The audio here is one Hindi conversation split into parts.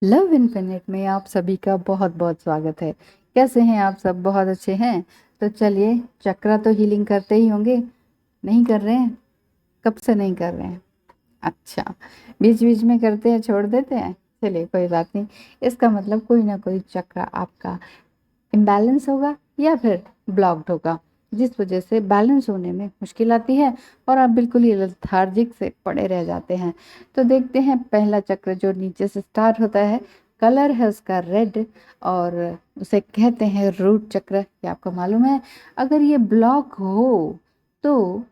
लव इन्फिनिट में आप सभी का बहुत बहुत स्वागत है। कैसे हैं आप सब? बहुत अच्छे हैं। तो चलिए, चक्रा तो हीलिंग करते ही होंगे। नहीं कर रहे हैं? कब से नहीं कर रहे हैं? अच्छा, बीच बीच में करते हैं, छोड़ देते हैं। चलिए, कोई बात नहीं। इसका मतलब कोई ना कोई चक्रा आपका इम्बैलेंस होगा या फिर ब्लॉक्ड होगा, जिस वजह से बैलेंस होने में मुश्किल आती है और आप बिल्कुल ही लेथार्जिक से पड़े रह जाते हैं। तो देखते हैं, पहला चक्र जो नीचे से स्टार्ट होता है, कलर है उसका रेड, और उसे कहते हैं रूट चक्र। ये आपको मालूम है? अगर ये ब्लॉक हो तो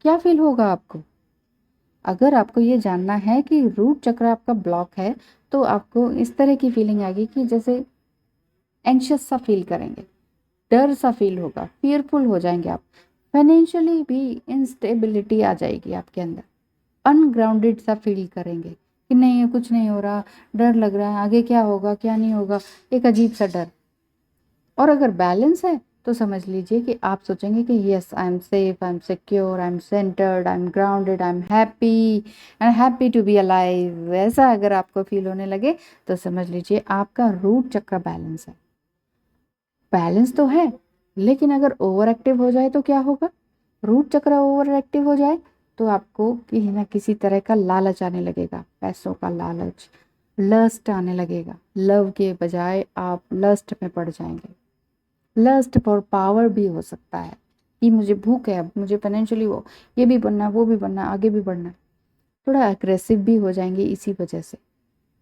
क्या फील होगा आपको? अगर आपको ये जानना है कि रूट चक्र आपका ब्लॉक है, तो आपको इस तरह की फीलिंग आएगी कि जैसे एंशियस सा फील करेंगे, डर सा फील होगा, फियरफुल हो जाएंगे आप। फाइनेंशियली भी इंस्टेबिलिटी आ जाएगी आपके अंदर, अनग्राउंडेड सा फील करेंगे कि नहीं, कुछ नहीं हो रहा, डर लग रहा है, आगे क्या होगा क्या नहीं होगा, एक अजीब सा डर। और अगर बैलेंस है तो समझ लीजिए कि आप सोचेंगे कि yes, I am safe, I am secure, I am centred, I am grounded, I am happy and happy to be alive. ऐसा अगर आपको फील होने लगे तो समझ लीजिए आपका रूट चक्र बैलेंस है। बैलेंस तो है, लेकिन अगर ओवर एक्टिव हो जाए तो क्या होगा? रूट चक्र ओवर एक्टिव हो जाए तो आपको कहीं ना किसी तरह का लालच आने लगेगा, पैसों का लालच, लस्ट आने लगेगा। लव के बजाय आप लस्ट में पड़ जाएंगे। लस्ट फॉर पावर भी हो सकता है कि मुझे भूख है, अब मुझे फाइनेंशियली वो ये भी बनना है, वो भी बनना है, आगे भी बढ़ना है। थोड़ा अग्रेसिव भी हो जाएंगे इसी वजह से,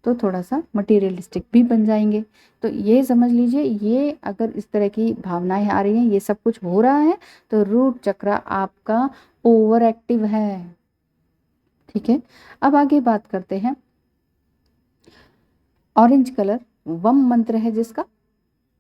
तो थोड़ा सा मटेरियलिस्टिक भी बन जाएंगे। तो ये समझ लीजिए, ये अगर इस तरह की भावनाएं आ रही हैं, ये सब कुछ हो रहा है, तो रूट चक्र आपका ओवर एक्टिव है। ठीक है, अब आगे बात करते हैं। ऑरेंज कलर वम मंत्र है जिसका,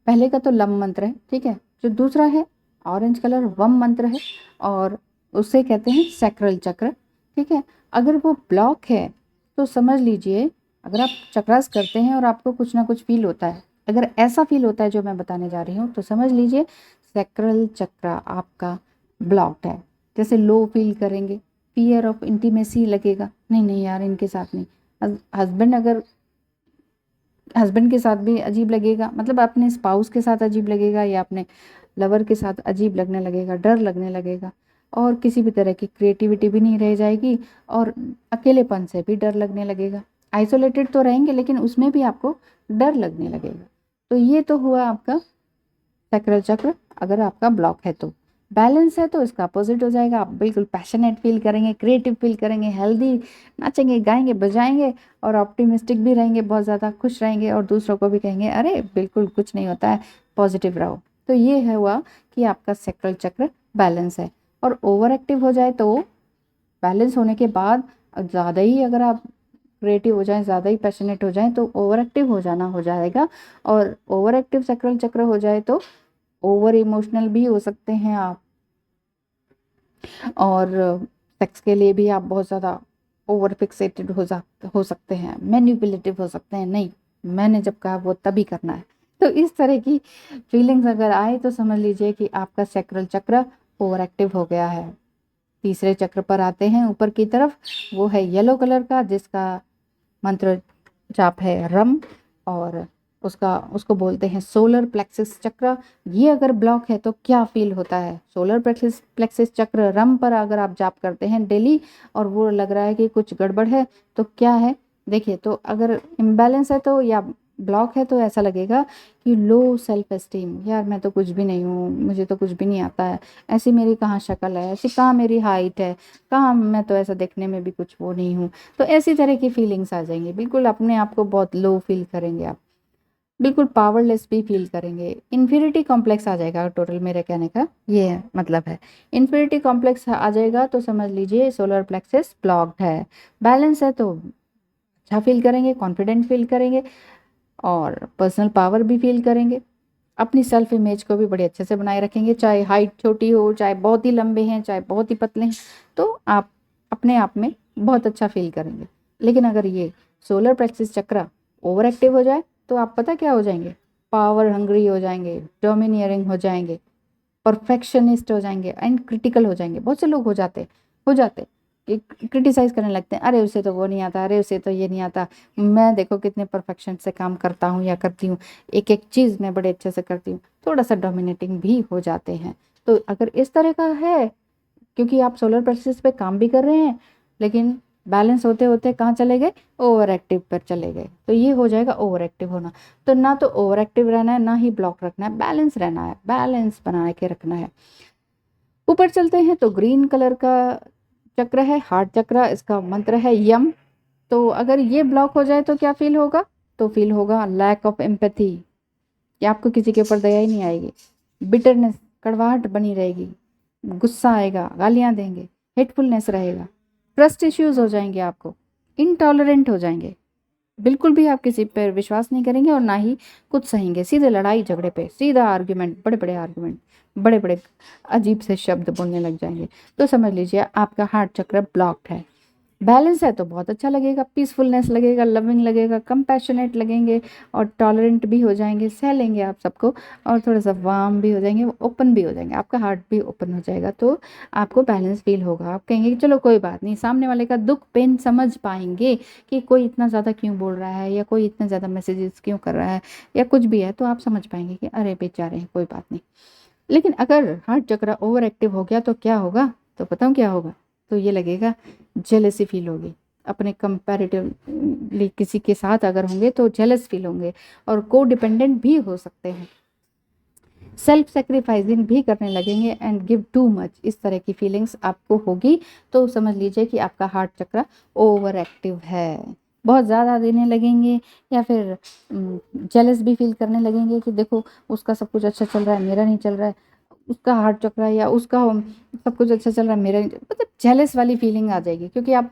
पहले का तो लम मंत्र है, ठीक है। जो दूसरा है ऑरेंज कलर वम मंत्र है, और उसे कहते हैं सैक्रल चक्र। ठीक है, अगर वो ब्लॉक है तो समझ लीजिए, अगर आप चक्रास करते हैं और आपको कुछ ना कुछ फील होता है, अगर ऐसा फील होता है जो मैं बताने जा रही हूँ, तो समझ लीजिए सैक्रल चक्र आपका ब्लॉक्ड है। जैसे लो फील करेंगे, फियर ऑफ इंटीमेसी लगेगा, नहीं नहीं यार इनके साथ नहीं। हस्बैंड अगर हस्बैंड के साथ भी अजीब लगेगा, मतलब अपने स्पाउस के साथ अजीब लगेगा या अपने लवर के साथ अजीब लगने लगेगा, डर लगने लगेगा, और किसी भी तरह की क्रिएटिविटी भी नहीं रह जाएगी, और अकेलेपन से भी डर लगने लगेगा। आइसोलेटेड तो रहेंगे लेकिन उसमें भी आपको डर लगने लगेगा। तो ये तो हुआ आपका सैक्रल चक्र, अगर आपका ब्लॉक है तो। बैलेंस है तो इसका अपोजिट हो जाएगा, आप बिल्कुल पैशनेट फील करेंगे, क्रिएटिव फील करेंगे, हेल्दी नाचेंगे, गाएंगे, बजाएंगे, और ऑप्टिमिस्टिक भी रहेंगे, बहुत ज़्यादा खुश रहेंगे, और दूसरों को भी कहेंगे अरे बिल्कुल कुछ नहीं होता है, पॉजिटिव रहो। तो ये है हुआ कि आपका सैक्रल चक्र बैलेंस है। और ओवर एक्टिव हो जाए तो, बैलेंस होने के बाद ज़्यादा ही अगर आप क्रिएटिव हो जाएं, ज़्यादा ही पैशनेट हो जाएं, तो ओवर एक्टिव हो जाना हो जाएगा। और ओवर एक्टिव सैक्रल चक्र हो जाए तो ओवर इमोशनल भी हो सकते हैं आप, और सेक्स के लिए भी आप बहुत ज़्यादा ओवर फिक्सेटेड हो सकते हैं, मैनिपुलेटिव हो सकते हैं। नहीं, मैंने जब कहा वो तभी करना है। तो इस तरह की फीलिंग्स अगर आए तो समझ लीजिए कि आपका सैक्रल चक्र ओवर एक्टिव हो गया है। तीसरे चक्र पर आते हैं ऊपर की तरफ, वो है येलो कलर का, जिसका मंत्र जाप है रम, और उसको बोलते हैं सोलर प्लेक्सिस चक्र। ये अगर ब्लॉक है तो क्या फील होता है? सोलर प्लेक्सिस प्लेक्सिस चक्र रम पर अगर आप जाप करते हैं डेली, और वो लग रहा है कि कुछ गड़बड़ है, तो क्या है? देखिए, तो अगर इम्बैलेंस है तो, या ब्लॉक है, तो ऐसा लगेगा कि लो सेल्फ एस्टीम, यार मैं तो कुछ भी नहीं हूँ, मुझे तो कुछ भी नहीं आता है, ऐसी मेरी कहाँ शक्ल है, ऐसी कहाँ मेरी हाइट है, कहाँ मैं तो ऐसा देखने में भी कुछ वो नहीं हूँ। तो ऐसी तरह की फीलिंग्स आ जाएंगी, बिल्कुल अपने आप को बहुत लो फील करेंगे आप, बिल्कुल पावरलेस भी फील करेंगे। इन्फीरिटी कॉम्प्लेक्स आ जाएगा, टोटल मेरे कहने का ये मतलब है। इन्फीरिटी कॉम्प्लेक्स आ जाएगा तो समझ लीजिए सोलर प्लेक्सस ब्लॉक्ड है। बैलेंस है तो अच्छा फील करेंगे, कॉन्फिडेंट फील करेंगे, और पर्सनल पावर भी फील करेंगे। अपनी सेल्फ इमेज को भी बड़े अच्छे से बनाए रखेंगे, चाहे हाइट छोटी हो, चाहे बहुत ही लंबे हैं, चाहे बहुत ही पतले हैं, तो आप अपने आप में बहुत अच्छा फील करेंगे। लेकिन अगर ये सोलर प्लेक्सिस चक्र ओवर एक्टिव हो जाए तो आप पता क्या हो जाएंगे? पावर हंग्री हो जाएंगे, डोमिनियरिंग हो जाएंगे, परफेक्शनिस्ट हो जाएंगे, एंड क्रिटिकल हो जाएंगे। बहुत से लोग हो जाते। क्रिटिसाइज करने लगते हैं, अरे उसे तो वो नहीं आता, अरे उसे तो ये नहीं आता, मैं देखो कितने परफेक्शन से काम करता हूँ या करती हूँ, एक एक चीज़ मैं बड़े अच्छे से करती हूँ, थोड़ा सा डोमिनेटिंग भी हो जाते हैं। तो अगर इस तरह का है, क्योंकि आप सोलर प्लेक्सस पे काम भी कर रहे हैं, लेकिन बैलेंस होते होते कहाँ चले गए, ओवर एक्टिव पर चले गए, तो ये हो जाएगा ओवर एक्टिव होना। तो ना तो ओवर एक्टिव रहना है, ना ही ब्लॉक रखना है, बैलेंस रहना है, बैलेंस बना के रखना है। ऊपर चलते हैं तो ग्रीन कलर का चक्र है, हार्ट चक्र, इसका मंत्र है यम। तो अगर ये ब्लॉक हो जाए तो क्या फील होगा, तो फील होगा लैक ऑफ एम्पैथी, कि आपको किसी के ऊपर दया ही नहीं आएगी, बिटरनेस, कड़वाहट बनी रहेगी, गुस्सा आएगा, गालियां देंगे, हेटफुलनेस रहेगा, ट्रस्ट इश्यूज हो जाएंगे, आपको इनटॉलरेंट हो जाएंगे, बिल्कुल भी आप किसी पर विश्वास नहीं करेंगे और ना ही कुछ सहेंगे, सीधे लड़ाई झगड़े पे, सीधा आर्ग्यूमेंट, बड़े बड़े आर्ग्यूमेंट, बड़े बड़े अजीब से शब्द बोलने लग जाएंगे। तो समझ लीजिए आपका हार्ट चक्र ब्लॉक्ड है। बैलेंस है तो बहुत अच्छा लगेगा, पीसफुलनेस लगेगा, लविंग लगेगा, कंपैशनेट लगेंगे और टॉलरेंट भी हो जाएंगे, सह लेंगे आप सबको, और थोड़ा सा वार्म भी हो जाएंगे, ओपन भी हो जाएंगे, आपका हार्ट भी ओपन हो जाएगा। तो आपको बैलेंस फील होगा, आप कहेंगे कि चलो कोई बात नहीं, सामने वाले का दुख पेन समझ पाएंगे कि कोई इतना ज़्यादा क्यों बोल रहा है या कोई इतना ज़्यादा मैसेजेस क्यों कर रहा है या कुछ भी है, तो आप समझ पाएंगे कि अरे बेचारे हैं, कोई बात नहीं। लेकिन अगर हार्ट चक्र ओवर एक्टिव हो गया तो क्या होगा, तो बताऊँ क्या होगा, तो ये लगेगा जेलसी फील होगी, अपने कंपैरेटिवली किसी के साथ अगर होंगे तो जेलस फील होंगे और को डिपेंडेंट भी हो सकते हैं, सेल्फ सेक्रीफाइसिंग भी करने लगेंगे एंड गिव टू मच, इस तरह की फीलिंग्स आपको होगी। तो समझ लीजिए कि आपका हार्ट चक्र ओवर एक्टिव है, बहुत ज़्यादा देने लगेंगे या फिर जेलस भी फील करने लगेंगे कि देखो उसका सब कुछ अच्छा चल रहा है, मेरा नहीं चल रहा है, उसका हार्ट चक्र या उसका सब कुछ अच्छा चल रहा है, मेरा नहीं, मतलब जेलस वाली फीलिंग आ जाएगी, क्योंकि आप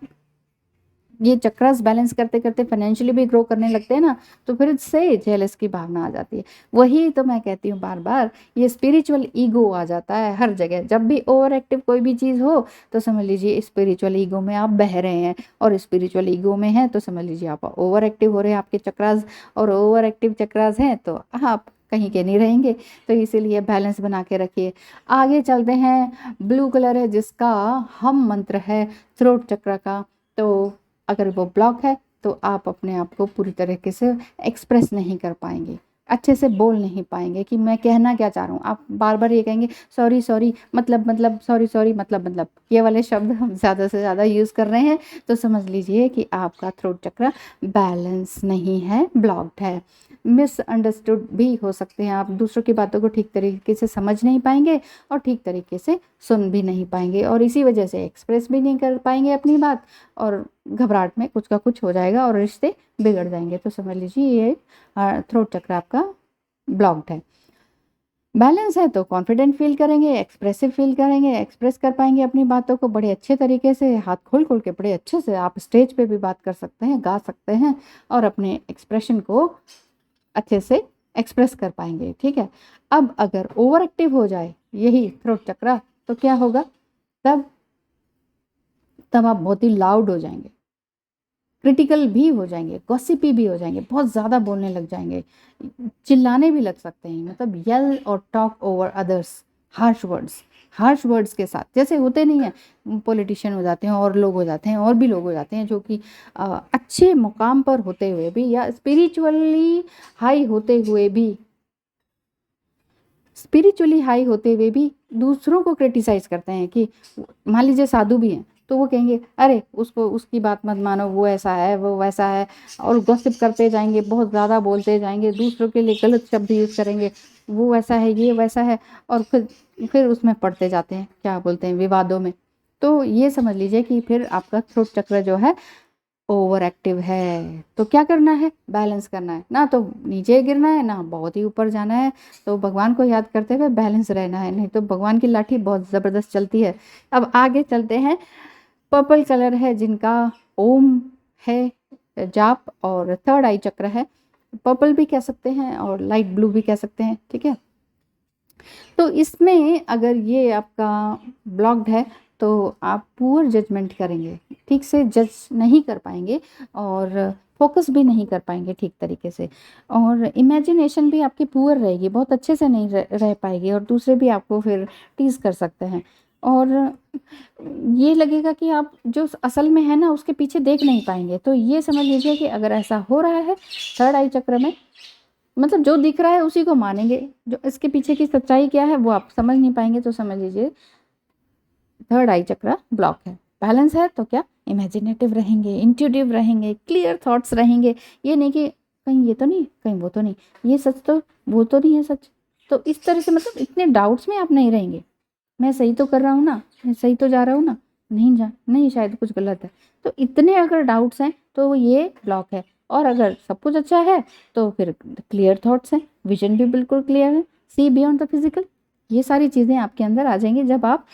ये चक्रास बैलेंस करते करते फाइनेंशियली भी ग्रो करने लगते हैं ना, तो फिर से जेलस की भावना आ जाती है। वही तो मैं कहती हूँ बार बार, ये स्पिरिचुअल ईगो आ जाता है हर जगह, जब भी ओवर एक्टिव कोई भी चीज़ हो तो समझ लीजिए स्पिरिचुअल ईगो में आप बह रहे हैं, और स्पिरिचुअल ईगो में है तो समझ लीजिए आप ओवर एक्टिव हो रहे हैं, आपके चक्रास और ओवर एक्टिव चक्रास हैं तो आप कहीं के नहीं रहेंगे। तो इसीलिए बैलेंस बना के रखिए। आगे चलते हैं, ब्लू कलर है जिसका हम मंत्र है थ्रोट चक्र का। तो अगर वो ब्लॉक है तो आप अपने आप को पूरी तरीके से एक्सप्रेस नहीं कर पाएंगे, अच्छे से बोल नहीं पाएंगे कि मैं कहना क्या चाह रहा हूँ। आप बार बार ये कहेंगे सॉरी सॉरी, मतलब सॉरी सॉरी, मतलब ये वाले शब्द हम ज़्यादा से ज़्यादा यूज़ कर रहे हैं। तो समझ लीजिए कि आपका थ्रोट चक्र बैलेंस नहीं है, ब्लॉक्ड है। मिसअंडरस्टूड भी हो सकते हैं, आप दूसरों की बातों को ठीक तरीके से समझ नहीं पाएंगे और ठीक तरीके से सुन भी नहीं पाएंगे, और इसी वजह से एक्सप्रेस भी नहीं कर पाएंगे अपनी बात, और घबराहट में कुछ का कुछ हो जाएगा और रिश्ते बिगड़ जाएंगे। तो समझ लीजिए ये थ्रोट चक्र आपका ब्लॉक्ड है। बैलेंस है तो कॉन्फिडेंट फील करेंगे, एक्सप्रेसिव फील करेंगे, एक्सप्रेस कर पाएंगे अपनी बातों को बड़े अच्छे तरीके से, हाथ खोल खोल के बड़े अच्छे से आप स्टेज पे भी बात कर सकते हैं, गा सकते हैं और अपने एक्सप्रेशन को अच्छे से एक्सप्रेस कर पाएंगे। ठीक है, अब अगर ओवर एक्टिव हो जाए यही थ्रोट चक्र तो क्या होगा, तब तब आप बहुत ही लाउड हो जाएंगे, क्रिटिकल भी हो जाएंगे, गॉसिपी भी हो जाएंगे, बहुत ज़्यादा बोलने लग जाएंगे, चिल्लाने भी लग सकते हैं, मतलब येल और talk over others, harsh words के साथ, जैसे होते नहीं है पॉलिटिशियन हो जाते हैं और लोग हो जाते हैं और भी लोग हो जाते हैं जो कि अच्छे मुकाम पर होते हुए भी या स्पिरिचुअली हाई होते हुए भी दूसरों को क्रिटिसाइज करते हैं। कि मान लीजिए साधु भी हैं तो वो कहेंगे अरे उसको, उसकी बात मत मानो, वो ऐसा है, वो वैसा है, और गॉसिप करते जाएंगे, बहुत ज़्यादा बोलते जाएंगे, दूसरों के लिए गलत शब्द यूज़ करेंगे, वो वैसा है, ये वैसा है, और फिर उसमें पड़ते जाते हैं, क्या बोलते हैं, विवादों में। तो ये समझ लीजिए कि फिर आपका थ्रोट चक्र जो है ओवर एक्टिव है। तो क्या करना है, बैलेंस करना है, ना तो नीचे गिरना है ना बहुत ही ऊपर जाना है। तो भगवान को याद करते हुए बैलेंस रहना है, नहीं तो भगवान की लाठी बहुत ज़बरदस्त चलती है। अब आगे चलते हैं, पर्पल कलर है जिनका ओम है जाप और थर्ड आई चक्र है, पर्पल भी कह सकते हैं और लाइट ब्लू भी कह सकते हैं। ठीक है, तो इसमें अगर ये आपका ब्लॉक्ड है तो आप पुअर जजमेंट करेंगे, ठीक से जज नहीं कर पाएंगे और फोकस भी नहीं कर पाएंगे ठीक तरीके से, और इमेजिनेशन भी आपकी पुअर रहेगी, बहुत अच्छे से नहीं रह पाएगी, और दूसरे भी आपको फिर टीज कर सकते हैं। और ये लगेगा कि आप जो असल में है ना उसके पीछे देख नहीं पाएंगे। तो ये समझ लीजिए कि अगर ऐसा हो रहा है थर्ड आई चक्र में, मतलब जो दिख रहा है उसी को मानेंगे, जो इसके पीछे की सच्चाई क्या है वो आप समझ नहीं पाएंगे। तो समझ लीजिए थर्ड आई चक्र ब्लॉक है। बैलेंस है तो क्या, इमेजिनेटिव रहेंगे, इंट्यूटिव रहेंगे, क्लियर थॉट्स रहेंगे। ये नहीं कि कहीं ये तो नहीं, कहीं वो तो नहीं, ये सच तो वो तो नहीं है सच। तो इस तरह से मतलब इतने डाउट्स में आप नहीं रहेंगे, मैं सही तो कर रहा हूँ ना, मैं सही तो जा रहा हूँ ना, नहीं शायद कुछ गलत है। तो इतने अगर डाउट्स हैं तो ये ब्लॉक है। और अगर सब कुछ अच्छा है तो फिर क्लियर थॉट्स हैं, विजन भी बिल्कुल क्लियर है, सी बियॉन्ड द फिजिकल। ये सारी चीज़ें आपके अंदर आ जाएंगी जब आप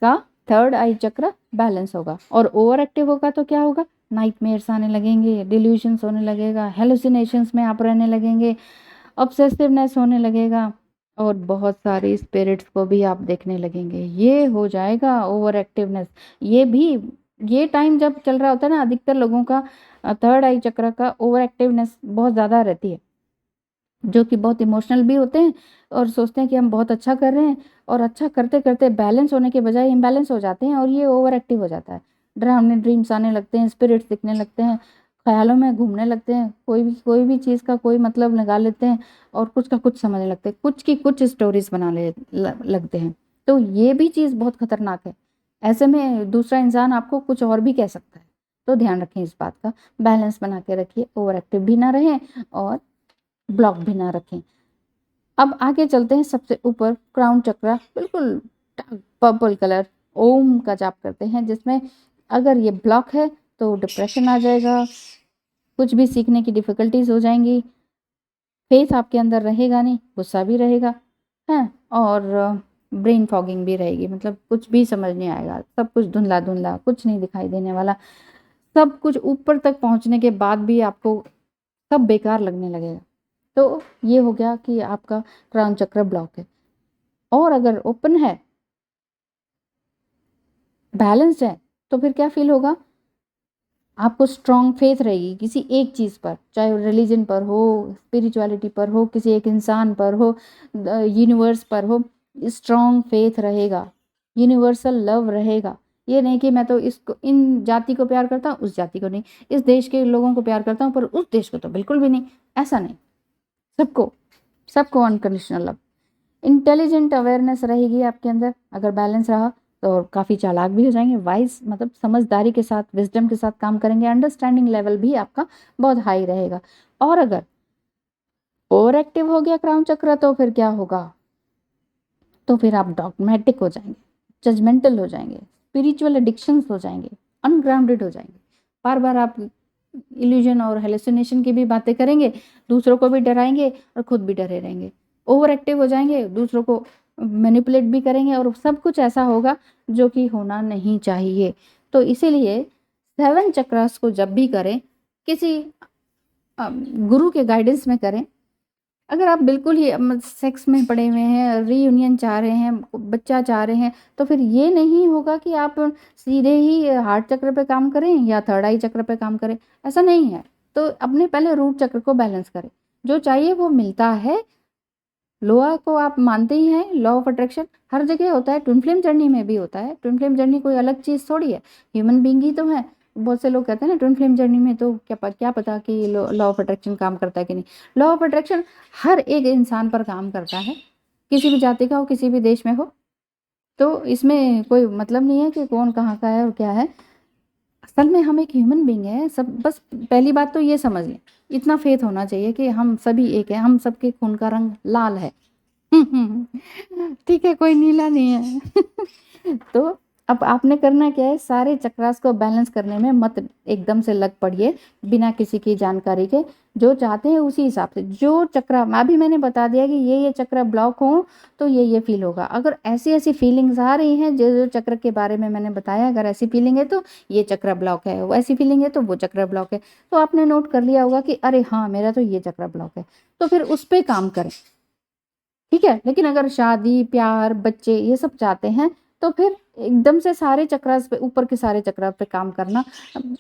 का थर्ड आई चक्र बैलेंस होगा। और ओवर एक्टिव होगा तो क्या होगा, नाइटमेयर्स आने लगेंगे, डिल्यूशंस होने लगेगा, हेलुसिनेशंस में आप रहने लगेंगे, ऑब्सेसिवनेस होने लगेगा, और बहुत सारी स्पिरिट्स को भी आप देखने लगेंगे। ये हो जाएगा ओवर एक्टिवनेस। ये भी ये टाइम जब चल रहा होता है ना, अधिकतर लोगों का थर्ड आई चक्र का ओवर एक्टिवनेस बहुत ज़्यादा रहती है, जो कि बहुत इमोशनल भी होते हैं और सोचते हैं कि हम बहुत अच्छा कर रहे हैं, और अच्छा करते करते बैलेंस होने के बजाय इम्बैलेंस हो जाते हैं और ये ओवर एक्टिव हो जाता है। डरावने ड्रीम्स आने लगते हैं, स्पिरिट्स दिखने लगते हैं, ख्यालों में घूमने लगते हैं, कोई भी चीज़ का कोई मतलब लगा लेते हैं और कुछ का कुछ समझने लगते हैं, कुछ की कुछ स्टोरीज बनाने लगते हैं। तो ये भी चीज़ बहुत खतरनाक है। ऐसे में दूसरा इंसान आपको कुछ और भी कह सकता है। तो ध्यान रखें इस बात का, बैलेंस बना के रखिए, ओवर एक्टिव भी ना रहें और ब्लॉक भी ना रखें। अब आगे चलते हैं सबसे ऊपर क्राउन चक्रा, बिल्कुल पर्पल कलर, ओम का जाप करते हैं, जिसमें अगर ये ब्लॉक है तो डिप्रेशन आ जाएगा, कुछ भी सीखने की डिफ़िकल्टीज हो जाएंगी, फेथ आपके अंदर रहेगा नहीं, गुस्सा भी रहेगा है, और ब्रेन फॉगिंग भी रहेगी, मतलब कुछ भी समझ नहीं आएगा, सब कुछ धुंधला धुंधला, कुछ नहीं दिखाई देने वाला, सब कुछ ऊपर तक पहुंचने के बाद भी आपको सब बेकार लगने लगेगा। तो ये हो गया कि आपका क्राउन चक्र ब्लॉक है। और अगर ओपन है, बैलेंस्ड है, तो फिर क्या फील होगा, आपको स्ट्रॉन्ग फेथ रहेगी किसी एक चीज़ पर, चाहे वो रिलीजन पर हो, स्पिरिचुअलिटी पर हो, किसी एक इंसान पर हो, यूनिवर्स पर हो, स्ट्रॉन्ग फेथ रहेगा, यूनिवर्सल लव रहेगा। ये नहीं कि मैं तो इसको, इन जाति को प्यार करता हूँ, उस जाति को नहीं, इस देश के लोगों को प्यार करता हूँ पर उस देश को तो बिल्कुल भी नहीं, ऐसा नहीं। सबको सबको अनकंडीशनल लव। इंटेलिजेंट अवेयरनेस रहेगी आपके अंदर अगर बैलेंस रहा, तो काफ़ी चालाक भी हो जाएंगे, वाइज मतलब समझदारी के साथ, विजडम के साथ काम करेंगे, अंडरस्टैंडिंग लेवल भी आपका बहुत हाई रहेगा। और अगर ओवर एक्टिव हो गया क्राउन चक्र तो फिर क्या होगा, तो फिर आप डॉगमेटिक हो जाएंगे, जजमेंटल हो जाएंगे, स्पिरिचुअल एडिक्शंस हो जाएंगे, अनग्राउंडेड हो जाएंगे, बार बार आप इल्यूजन और हेलुसिनेशन की भी बातें करेंगे, दूसरों को भी डराएंगे और खुद भी डरे रहेंगे, ओवर एक्टिव हो जाएंगे, दूसरों को मैनिपुलेट भी करेंगे, और सब कुछ ऐसा होगा जो कि होना नहीं चाहिए। तो इसीलिए 7 चक्रास को जब भी करें, किसी गुरु के गाइडेंस में करें। अगर आप बिल्कुल ही सेक्स में पड़े हुए हैं, रीयूनियन चाह रहे हैं, बच्चा चाह रहे हैं, तो फिर ये नहीं होगा कि आप सीधे ही हार्ट चक्र पे काम करें या थर्ड आई चक्र पे काम करें, ऐसा नहीं है। तो अपने पहले रूट चक्र को बैलेंस करें, जो चाहिए वो मिलता है। लॉ को आप मानते ही हैं, लॉ ऑफ अट्रैक्शन हर जगह होता है, ट्विन फ्लेम जर्नी में भी होता है। ट्विन फ्लेम जर्नी कोई अलग चीज़ थोड़ी है, ह्यूमन बींग ही तो है। बहुत से लोग कहते हैं ना ट्विन फ्लेम जर्नी में तो क्या पता कि लॉ ऑफ अट्रैक्शन काम करता है कि नहीं। लॉ ऑफ अट्रैक्शन हर एक इंसान पर काम करता है, किसी भी जाति का हो, किसी भी देश में हो। तो इसमें कोई मतलब नहीं है कि कौन कहाँ का है और क्या है। असल में हम एक ह्यूमन बींग है सब। बस पहली बात तो ये समझ लें, इतना फेथ होना चाहिए कि हम सभी एक है, हम सबके खून का रंग लाल है। ठीक है, कोई नीला नहीं है। तो अब आपने करना क्या है, सारे चक्रास को बैलेंस करने में मत एकदम से लग पड़िए बिना किसी की जानकारी के। जो चाहते हैं उसी हिसाब से, जो चक्रा अभी मैंने बता दिया कि ये चक्र ब्लॉक हो तो ये फील होगा। अगर ऐसी ऐसी फीलिंग्स आ रही हैं जो जो चक्र के बारे में मैंने बताया, अगर ऐसी फीलिंग है तो ये चक्र ब्लॉक है, वो ऐसी फीलिंग है तो वो चक्र ब्लॉक है। तो आपने नोट कर लिया होगा कि अरे हाँ मेरा तो ये चक्र ब्लॉक है, तो फिर उस पर काम करें। ठीक है, लेकिन अगर शादी, प्यार, बच्चे ये सब चाहते हैं तो फिर एकदम से सारे चक्रास पे, ऊपर के सारे चक्रास पे काम करना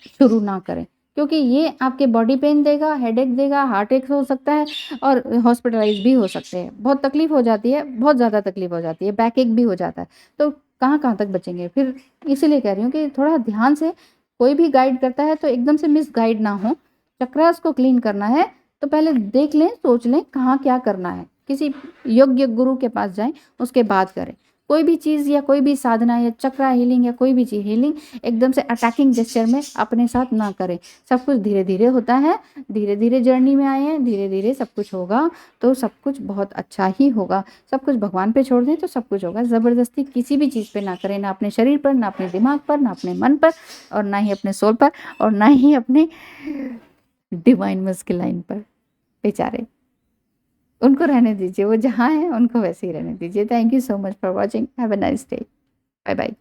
शुरू ना करें, क्योंकि ये आपके बॉडी पेन देगा, हेडेक देगा, हार्ट अटैक हो सकता है और हॉस्पिटलाइज भी हो सकते हैं। बहुत तकलीफ हो जाती है, बहुत ज़्यादा तकलीफ हो जाती है, बैक एक भी हो जाता है। तो कहाँ कहाँ तक बचेंगे फिर। इसीलिए कह रही हूँ कि थोड़ा ध्यान से कोई भी गाइड करता है तो एकदम से मिस गाइड ना हो। चक्रास को क्लीन करना है तो पहले देख लें, सोच लें कहाँ क्या करना है, किसी योग्य गुरु के पास जाएं, उसके बाद करें। कोई भी चीज़ या कोई भी साधना या चक्रा हीलिंग या कोई भी चीज़ हीलिंग एकदम से अटैकिंग जेस्चर में अपने साथ ना करें। सब कुछ धीरे धीरे होता है, धीरे धीरे जर्नी में आए हैं, धीरे धीरे सब कुछ होगा तो सब कुछ बहुत अच्छा ही होगा। सब कुछ भगवान पे छोड़ दें तो सब कुछ होगा। ज़बरदस्ती किसी भी चीज़ पे ना करें, ना अपने शरीर पर, ना अपने दिमाग पर, ना अपने मन पर, और ना ही अपने सोल पर, और ना ही अपने डिवाइन मस्कुलाइन पर। बेचारे, उनको रहने दीजिए, वो जहाँ हैं उनको वैसे ही रहने दीजिए। Thank you so much for watching. Have a nice day. Bye bye.